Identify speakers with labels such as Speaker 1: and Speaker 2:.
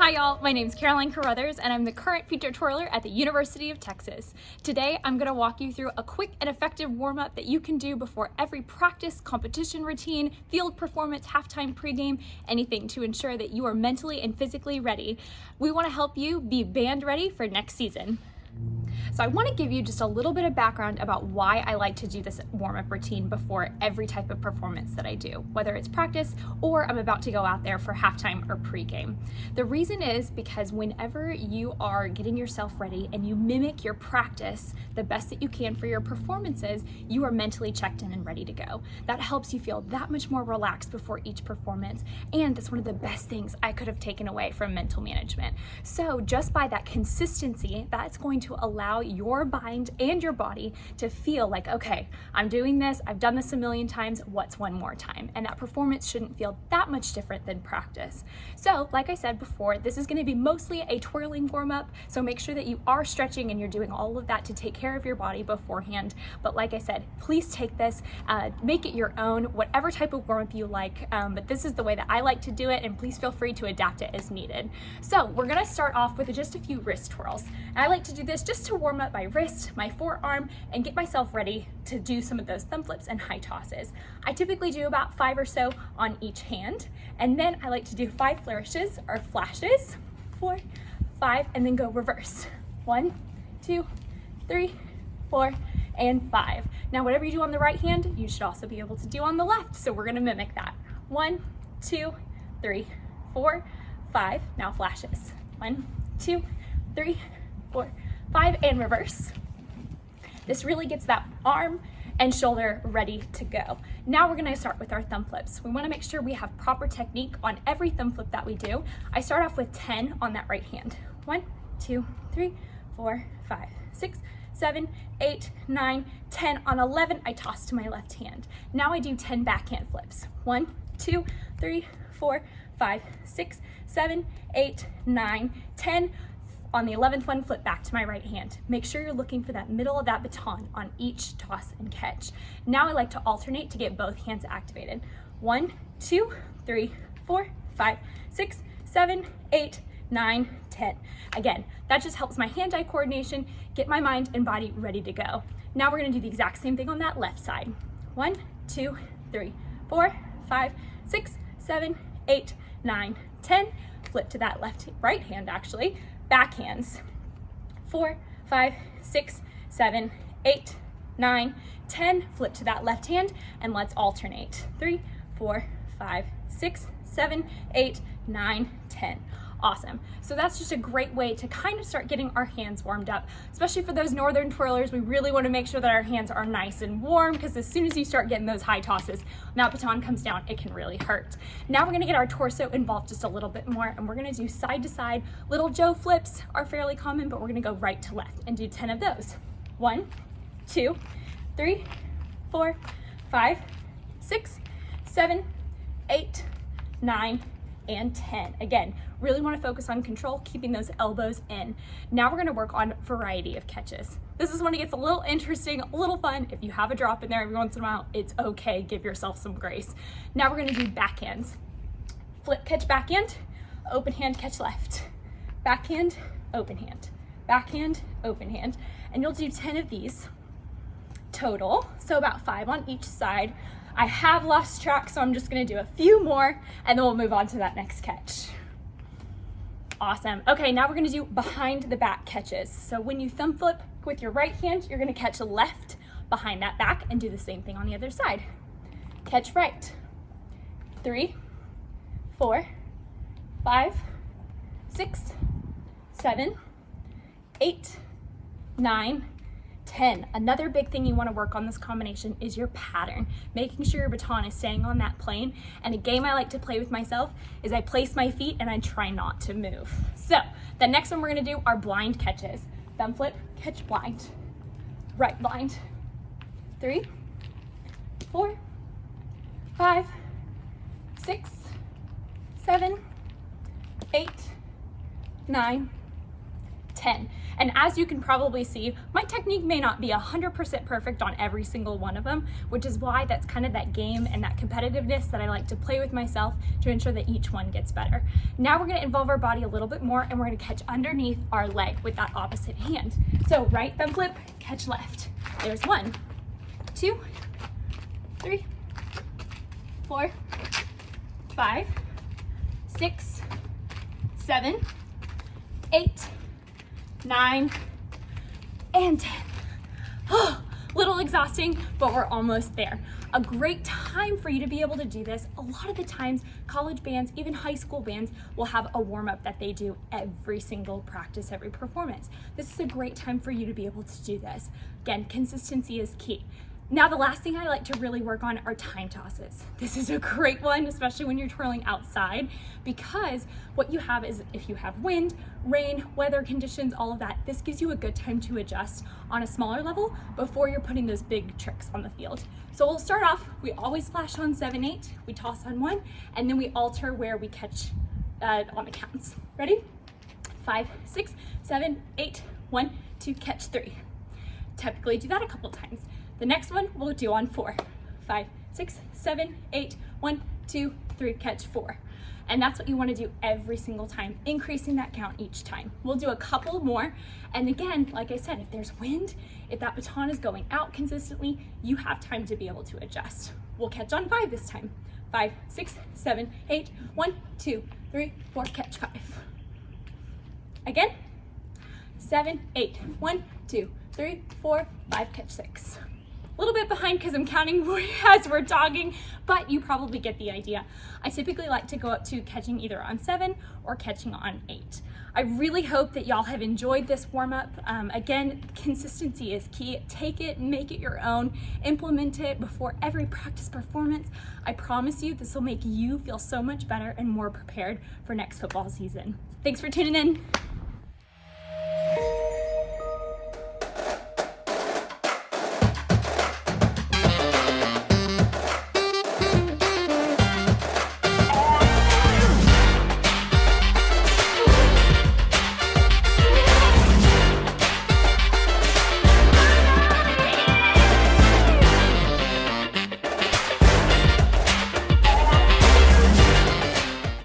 Speaker 1: Hi y'all, my name is Carothers and I'm the current feature twirler at the University of Texas. Today I'm going to walk you through a quick and effective warm-up that you can do before every practice, competition routine, field performance, halftime, pregame, anything to ensure that you are mentally and physically ready. We want to help you be band ready for next season. So I want to give you just a little bit of background about why I like to do this warm-up routine before every type of performance that I do, whether it's practice or I'm about to go out there for halftime or pregame. The reason is because whenever you are getting yourself ready and you mimic your practice the best that you can for your performances, you are mentally checked in and ready to go. That helps you feel that much more relaxed before each performance, and that's one of the best things I could have taken away from mental management. So just by that consistency, that's going to allow your mind and your body to feel like, okay, I'm doing this, I've done this a million times, what's one more time? And that performance shouldn't feel that much different than practice. So like I said before, this is going to be mostly a twirling warm-up, so make sure that you are stretching and you're doing all of that to take care of your body beforehand. But like I said, please take this, make it your own, whatever type of warm-up you like, but this is the way that I like to do it, and please feel free to adapt it as needed. So we're going to start off with just a few wrist twirls. And I like to do this just to warm up my wrist, my forearm, and get myself ready to do some of those thumb flips and high tosses. I typically do about 5 or so on each hand, and then I like to do 5 flourishes or flashes, 4, 5, and then go reverse. 1, 2, 3, 4, and 5. Now whatever you do on the right hand, you should also be able to do on the left, so we're gonna mimic that. 1, 2, 3, 4, 5, now flashes. 1, 2, 3, 4, 5, and reverse. This really gets that arm and shoulder ready to go. Now we're gonna start with our thumb flips. We wanna make sure we have proper technique on every thumb flip that we do. I start off with 10 on that right hand. 1, 2, 3, 4, 5, 6, 7, 8, 9, 10. On 11, I toss to my left hand. Now I do 10 backhand flips. 1, 2, 3, 4, 5, 6, 7, 8, 9, 10. On the 11th one, flip back to my right hand. Make sure you're looking for that middle of that baton on each toss and catch. Now I like to alternate to get both hands activated. 1, 2, 3, 4, 5, 6, 7, 8, 9, 10. Again, that just helps my hand-eye coordination, get my mind and body ready to go. Now we're gonna do the exact same thing on that left side. 1, 2, 3, 4, 5, 6, 7, 8, 9, 10. Flip to that right hand actually. Backhands. 4, 5, 6, 7, 8, 9, 10. Flip to that left hand and let's alternate. 3, 4, 5, 6, 7, 8, 9, 10. Awesome. So that's just a great way to kind of start getting our hands warmed up, especially for those northern twirlers. We really want to make sure that our hands are nice and warm, because as soon as you start getting those high tosses, when that baton comes down, it can really hurt. Now we're going to get our torso involved just a little bit more, and we're going to do side to side. Little Joe flips are fairly common, but we're going to go right to left and do 10 of those. 1, 2, 3, 4, 5, 6, 7, 8, 9, and 10. Again, really want to focus on control, keeping those elbows in. Now we're going to work on variety of catches. This is when it gets a little interesting, a little fun. If you have a drop in there every once in a while, it's okay. Give yourself some grace. Now we're going to do backhands. Flip, catch backhand, open hand, catch left. Backhand, open hand. Backhand, open hand. And you'll do 10 of these total, so about 5 on each side. I have lost track, so I'm just gonna do a few more and then we'll move on to that next catch. Awesome. Okay, now we're gonna do behind the back catches. So when you thumb flip with your right hand, you're gonna catch left behind that back and do the same thing on the other side. Catch right. 3, 4, 5, 6, 7, 8, 9, 10. Another big thing you want to work on this combination is your pattern, making sure your baton is staying on that plane. And a game I like to play with myself is I place my feet and I try not to move. So the next one we're going to do are blind catches. Thumb flip, catch blind, right blind. 3, 4, 5, 6, 7, 8, 9, 10. And as you can probably see, my technique may not be 100% perfect on every single one of them, which is why that's kind of that game and that competitiveness that I like to play with myself to ensure that each one gets better. Now we're gonna involve our body a little bit more, and we're gonna catch underneath our leg with that opposite hand. So right thumb flip, catch left. There's 1, 2, 3, 4, 5, 6, 7, 8, 9, and 10. Oh, little exhausting, but we're almost there. A great time for you to be able to do this. A lot of the times, college bands, even high school bands, will have a warm-up that they do every single practice, every performance. This is a great time for you to be able to do this. Again, consistency is key. Now, the last thing I like to really work on are time tosses. This is a great one, especially when you're twirling outside, because what you have is, if you have wind, rain, weather conditions, all of that, this gives you a good time to adjust on a smaller level before you're putting those big tricks on the field. So we'll start off, we always flash on 7, 8, we toss on 1, and then we alter where we catch on the counts. Ready? 5, 6, 7, 8, 1, 2, catch 3. Typically do that a couple times. The next one we'll do on 4. 5, 6, 7, 8, 1, 2, 3, catch 4. And that's what you want to do every single time, increasing that count each time. We'll do a couple more. And again, like I said, if there's wind, if that baton is going out consistently, you have time to be able to adjust. We'll catch on 5 this time. 5, 6, 7, 8, 1, 2, 3, 4, catch 5. Again, 7, 8, 1, 2, 3, 4, 5, catch 6. A little bit behind because I'm counting as we're talking, but you probably get the idea. I typically like to go up to catching either on 7 or catching on 8. I really hope that y'all have enjoyed this warm-up. Again, consistency is key. Take it, make it your own, implement it before every practice performance. I promise you this will make you feel so much better and more prepared for next football season. Thanks for tuning in.